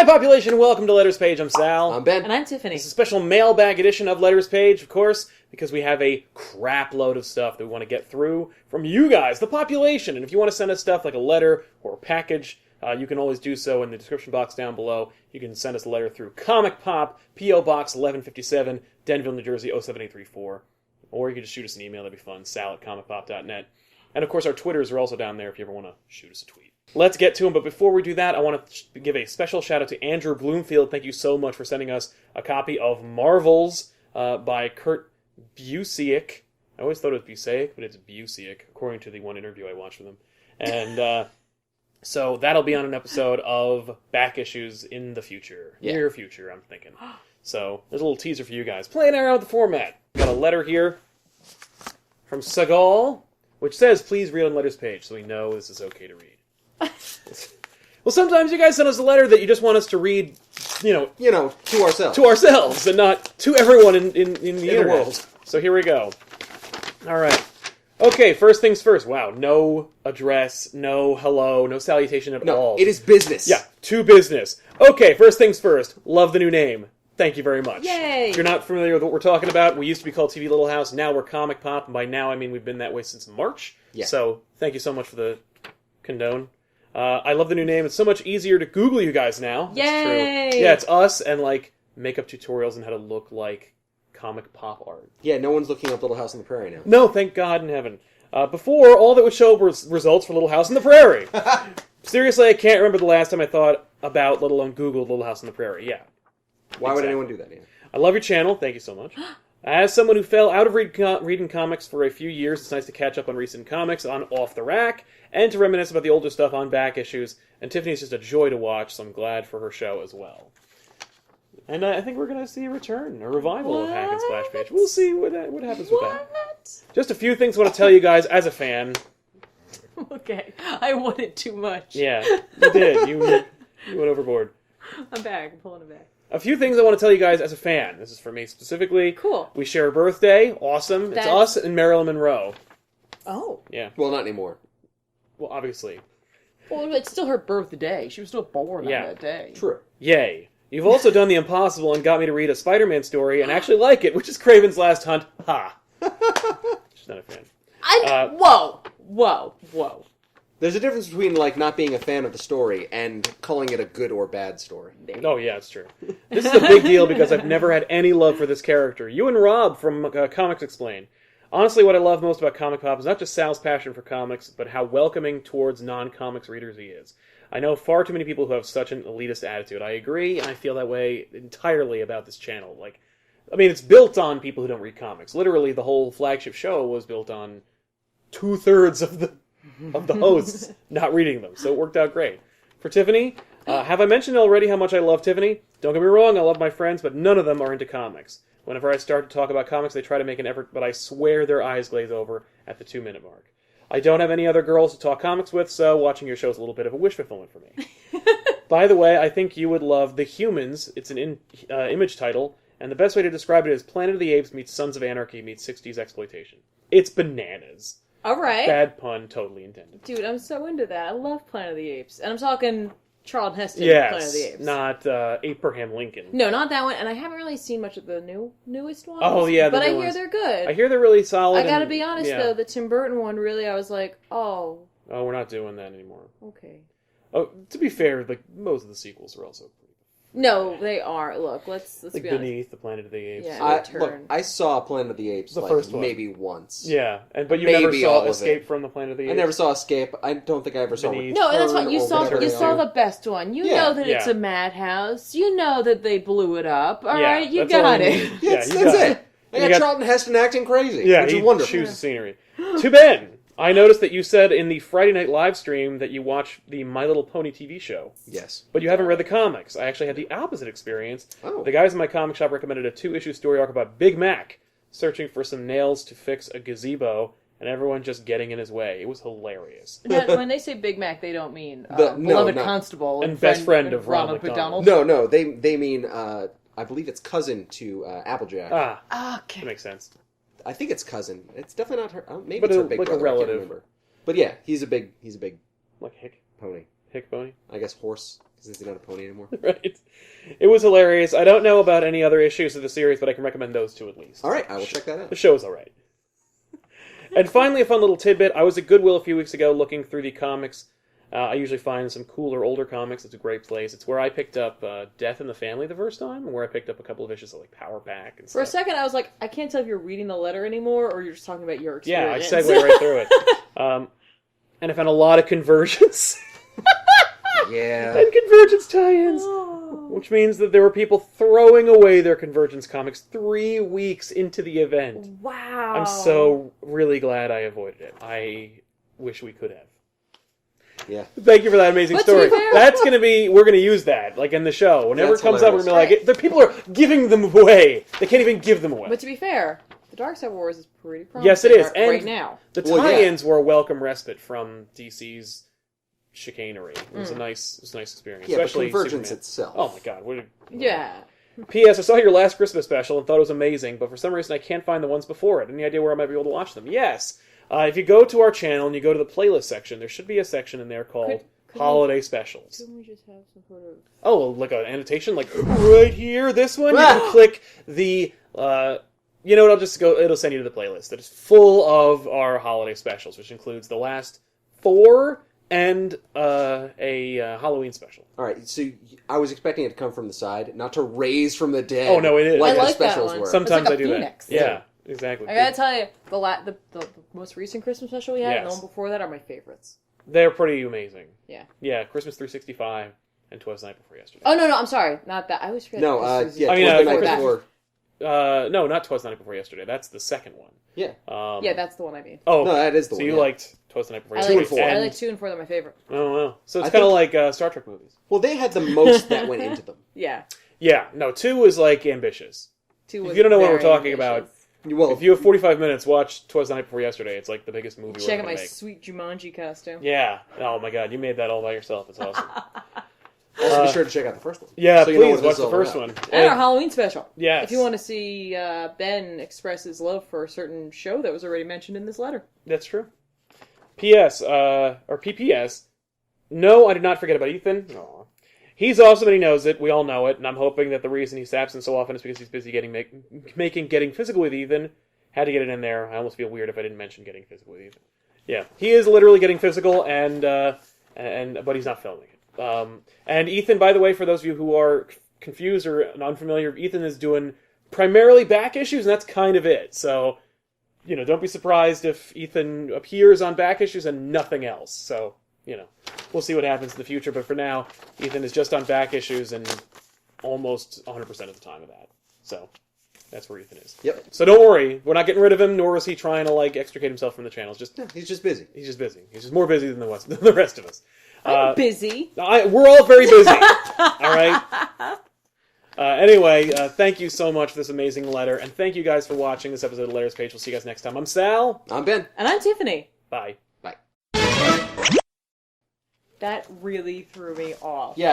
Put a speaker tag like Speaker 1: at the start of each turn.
Speaker 1: Hi, population, welcome to Letters Page. I'm Sal.
Speaker 2: I'm Ben.
Speaker 3: And I'm Tiffany.
Speaker 1: It's a special mailbag edition of Letters Page, of course, because we have a crap load of stuff that we want to get through from you guys, the population. And if you want to send us stuff like a letter or a package, you can always do so in the description box down below. You can send us a letter through ComicPOP, P.O. Box 1157, Denville, New Jersey 07834. Or you can just shoot us an email, that'd be fun, sal@comicpop.net. And of course, our Twitters are also down there if you ever want to shoot us a tweet. Let's get to them, but before we do that, I want to give a special shout out to Andrew Bloomfield. Thank you so much for sending us a copy of Marvels by Kurt Busiek. I always thought it was Busiek, but it's Busiek, according to the one interview I watched with him. And so that'll be on an episode of Back Issues in the future. Yeah. Near future, I'm thinking. So there's a little teaser for you guys. Playing around with the format. Got a letter here from Sagal, which says, please read on Letters Page, so we know this is okay to read. Well, sometimes you guys send us a letter that you just want us to read,
Speaker 2: to ourselves.
Speaker 1: To ourselves, and not to everyone in the world. So here we go. All right. Okay, first things first. Wow, no address, no hello, no salutation at all.
Speaker 2: It is business.
Speaker 1: Yeah, to business. Okay, first things first. Love the new name. Thank you very much.
Speaker 3: Yay!
Speaker 1: If you're not familiar with what we're talking about, we used to be called TV Little House. Now we're ComicPOP, and by now I mean we've been that way since March. Yeah. So thank you so much for the condone. I love the new name. It's so much easier to Google you guys now.
Speaker 3: Yay!
Speaker 1: It's true. Yeah, it's us and makeup tutorials and how to look like comic pop art.
Speaker 2: Yeah, no one's looking up Little House on the Prairie now.
Speaker 1: No, thank God in heaven. Before, all that would show was results for Little House on the Prairie. Seriously, I can't remember the last time I thought about, let alone Googled Little House on the Prairie. Yeah.
Speaker 2: Why would anyone do that, Ian?
Speaker 1: I love your channel. Thank you so much. As someone who fell out of reading comics for a few years, it's nice to catch up on recent comics on Off the Rack, and to reminisce about the older stuff on Back Issues. And Tiffany's just a joy to watch, so I'm glad for her show as well. And I think we're going to see a return, a revival of Hack and Splash Page. We'll see what happens with that. Just a few things I want to tell you guys as a fan.
Speaker 3: Okay, I wanted too much.
Speaker 1: Yeah, you did. You went overboard.
Speaker 3: I'm back. I'm pulling it back.
Speaker 1: A few things I want to tell you guys as a fan. This is for me specifically.
Speaker 3: Cool. We
Speaker 1: share a birthday. Awesome. It's us and Marilyn Monroe.
Speaker 3: Oh.
Speaker 1: Yeah.
Speaker 2: Well, not anymore.
Speaker 1: Well, obviously.
Speaker 3: Well, it's still her birthday. She was still born on that day.
Speaker 2: True.
Speaker 1: Yay. You've also done the impossible and got me to read a Spider-Man story and actually like it, which is Kraven's Last Hunt. Ha. She's not a fan.
Speaker 3: Whoa.
Speaker 2: There's a difference between, not being a fan of the story and calling it a good or bad story.
Speaker 1: Oh, yeah, it's true. This is a big deal because I've never had any love for this character. You and Rob from Comics Explain. Honestly, what I love most about ComicPOP is not just Sal's passion for comics, but how welcoming towards non-comics readers he is. I know far too many people who have such an elitist attitude. I agree, and I feel that way entirely about this channel. It's built on people who don't read comics. Literally, the whole flagship show was built on 2/3 of the hosts not reading them, so it worked out great. For Tiffany, have I mentioned already how much I love Tiffany? Don't get me wrong, I love my friends, but none of them are into comics. Whenever I start to talk about comics, they try to make an effort, but I swear their eyes glaze over at the 2-minute mark. I don't have any other girls to talk comics with, so watching your show is a little bit of a wish fulfillment for me. By the way, I think you would love The Humans. It's an image title, and the best way to describe it is Planet of the Apes meets Sons of Anarchy meets 60s exploitation. It's bananas.
Speaker 3: All right.
Speaker 1: Bad pun, totally intended.
Speaker 3: Dude, I'm so into that. I love Planet of the Apes. And I'm talking Charlton Heston,
Speaker 1: Yes,
Speaker 3: Planet of the Apes.
Speaker 1: not Abraham Lincoln.
Speaker 3: No, not that one. And I haven't really seen much of the newest ones.
Speaker 1: Oh, yeah,
Speaker 3: but I hear they're good.
Speaker 1: I hear they're really solid.
Speaker 3: I gotta be honest, though, the Tim Burton one, really, I was like, oh.
Speaker 1: Oh, we're not doing that anymore.
Speaker 3: Okay.
Speaker 1: Oh, to be fair, most of the sequels are also pretty.
Speaker 3: No, they are. Look, let's be honest.
Speaker 1: Beneath, the Planet of the Apes.
Speaker 3: Yeah,
Speaker 2: I saw Planet of the Apes
Speaker 1: the first one.
Speaker 2: Maybe once.
Speaker 1: Yeah, but you never saw Escape from the Planet of the Apes?
Speaker 2: I never saw Escape. I don't think I ever saw Return.
Speaker 3: No, that's fine. You saw the best one. You know that it's a madhouse. You know that they blew it up. All right, you got it.
Speaker 2: Yeah, that's it. I got Charlton Heston acting crazy, which is wonderful.
Speaker 1: Choose the scenery. To Ben! I noticed that you said in the Friday night live stream that you watch the My Little Pony TV show.
Speaker 2: Yes.
Speaker 1: But you haven't read the comics. I actually had the opposite experience.
Speaker 2: Oh.
Speaker 1: The guys in my comic shop recommended a 2-issue story arc about Big Mac searching for some nails to fix a gazebo, and everyone just getting in his way. It was hilarious.
Speaker 3: Now, when they say Big Mac, they don't mean beloved constable
Speaker 1: and best friend of Ronald McDonald.
Speaker 2: No, they mean, I believe it's cousin to Applejack.
Speaker 3: Okay.
Speaker 1: That makes sense.
Speaker 2: I think it's cousin. It's definitely not her. Maybe
Speaker 1: but
Speaker 2: it's her big
Speaker 1: like
Speaker 2: brother.
Speaker 1: A relative.
Speaker 2: I can't remember. But yeah, he's a big
Speaker 1: like Hick
Speaker 2: pony.
Speaker 1: Hick pony.
Speaker 2: I guess horse Because he's not a pony anymore.
Speaker 1: Right. It was hilarious. I don't know about any other issues of the series, but I can recommend those two at least.
Speaker 2: All right, I will check that out.
Speaker 1: The show's all right. And finally, a fun little tidbit. I was at Goodwill a few weeks ago looking through the comics. I usually find some cooler, older comics. It's a great place. It's where I picked up Death in the Family the first time, and where I picked up a couple of issues of like Power Pack and stuff.
Speaker 3: For a second, I was like, I can't tell if you're reading the letter anymore or you're just talking about your experience.
Speaker 1: Yeah, I segued right through it. And I found a lot of conversions.
Speaker 2: Yeah.
Speaker 1: And convergence tie-ins. Which means that there were people throwing away their convergence comics 3 weeks into the event.
Speaker 3: Wow.
Speaker 1: I'm so really glad I avoided it. I wish we could have.
Speaker 2: Yeah.
Speaker 1: Thank you for that amazing story. That's going to be, we're going to use that, like in the show. Whenever it comes up, we're going to be like, the people are giving them away. They can't even give them away.
Speaker 3: But to be fair, the Dark Side Wars is pretty promising.
Speaker 1: Yes, it is. And
Speaker 3: right now.
Speaker 1: The tie-ins were a welcome respite from DC's chicanery. It was a nice experience.
Speaker 2: Yeah,
Speaker 1: especially
Speaker 2: but Convergence
Speaker 1: Superman.
Speaker 2: itself.
Speaker 1: Oh my god.
Speaker 3: Yeah.
Speaker 1: P.S. I saw your last Christmas special and thought it was amazing, but for some reason I can't find the ones before it. Any idea where I might be able to watch them? Yes. If you go to our channel and you go to the playlist section, there should be a section in there called Holiday Specials.
Speaker 3: Couldn't we just have some sort of...
Speaker 1: Oh, like an annotation? Like, right here, this one? You can click the... you know what, it'll send you to the playlist that is full of our holiday specials, which includes the last 4 and a Halloween special.
Speaker 2: All right, so I was expecting it to come from the side, not to raise from the dead.
Speaker 1: Oh, no, it is.
Speaker 2: Like
Speaker 3: I like
Speaker 2: the specials
Speaker 3: that one.
Speaker 2: were.
Speaker 1: Sometimes
Speaker 3: it's like
Speaker 1: I do
Speaker 3: Phoenix.
Speaker 1: that. Yeah, exactly.
Speaker 3: I gotta tell you, the most recent Christmas special we had and the one before that are my favorites.
Speaker 1: They're pretty amazing.
Speaker 3: Yeah.
Speaker 1: Yeah, Christmas 365 and Twas the Night Before Yesterday.
Speaker 3: Oh, no, I'm sorry. Not that. I always forget.
Speaker 2: No, yeah,
Speaker 1: I mean,
Speaker 2: the night before.
Speaker 1: No, not Twas the Night Before Yesterday. That's the second one.
Speaker 2: Yeah.
Speaker 3: Yeah, that's the one I mean.
Speaker 1: Oh,
Speaker 2: no, that is the one.
Speaker 1: So you liked Twas the Night Before
Speaker 3: I
Speaker 1: Yesterday.
Speaker 3: like 2 and 4. I like 2 and 4. They're my favorite.
Speaker 1: Oh, wow. So it's kind of like Star Trek movies.
Speaker 2: Well, they had the most that went into them.
Speaker 3: Yeah.
Speaker 1: Yeah, no, 2 is like ambitious.
Speaker 3: 2 was
Speaker 1: If you don't know what we're
Speaker 3: very
Speaker 1: talking about,
Speaker 2: Well,
Speaker 1: if you have 45 minutes, watch Twas the Night Before Yesterday. It's like the biggest movie we're
Speaker 3: check
Speaker 1: ever
Speaker 3: out my
Speaker 1: make.
Speaker 3: sweet Jumanji costume.
Speaker 1: Yeah. Oh my god, you made that all by yourself. It's awesome.
Speaker 2: also be sure to check out the first one.
Speaker 1: Yeah,
Speaker 2: so you
Speaker 1: please
Speaker 2: know what
Speaker 1: watch
Speaker 2: this is
Speaker 1: the
Speaker 2: all
Speaker 1: first
Speaker 2: about.
Speaker 1: one.
Speaker 3: And our Halloween special.
Speaker 1: Yes.
Speaker 3: If you want to see Ben express his love for a certain show that was already mentioned in this letter.
Speaker 1: That's true. P.S. Or P.P.S. No, I did not forget about Ethan. Aww. He's awesome and he knows it. We all know it. And I'm hoping that the reason he's absent so often is because he's busy getting physical with Ethan. Had to get it in there. I almost feel weird if I didn't mention getting physical with Ethan. Yeah, he is literally getting physical, but he's not filming it. And Ethan, by the way, for those of you who are confused or unfamiliar, Ethan is doing primarily back issues, and that's kind of it. So, don't be surprised if Ethan appears on back issues and nothing else. So, we'll see what happens in the future. But for now, Ethan is just on back issues and almost 100% of the time of that. So, that's where Ethan is.
Speaker 2: Yep.
Speaker 1: So don't worry, we're not getting rid of him, nor is he trying to extricate himself from the channel.
Speaker 2: He's just busy.
Speaker 1: He's just busy. He's just more busy than the rest of us.
Speaker 3: I'm busy.
Speaker 1: We're all very busy. All right. Anyway, thank you so much for this amazing letter, and thank you guys for watching this episode of Letters Page. We'll see you guys next time. I'm Sal.
Speaker 2: I'm Ben.
Speaker 3: And I'm Tiffany.
Speaker 1: Bye.
Speaker 2: Bye.
Speaker 3: That really threw me off.
Speaker 2: Yeah.